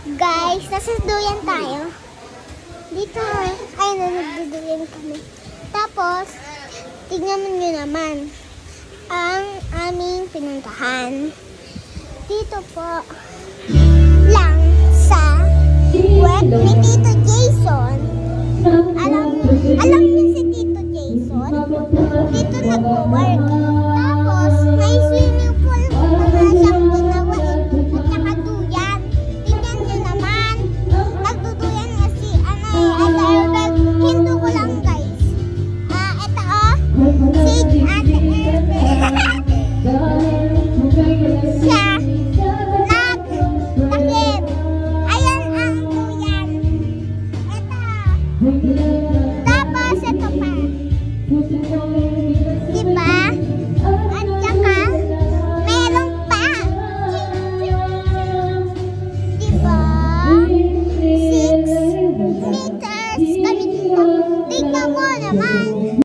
Guys, nasa duyan tayo. Dito, ay, nagduduyan kami. Tapos, tignan nyo naman ang aming pinuntahan. Dito po lang sa work ni Tito Jason. Alam niyo si Tito Jason? Dito nag-work. Tapos, may swimming pool na siyang ginawa at saka duyan. Tignan nyo naman. Nagduduyan nga si Ate Hindu ko lang guys. Ito si Ate siya nagtakip. Ayan ang duyan. Ito. Tapos ito pa. Diba? At saka meron pa. Diba? 6 meters kami dito. Tignan mo naman.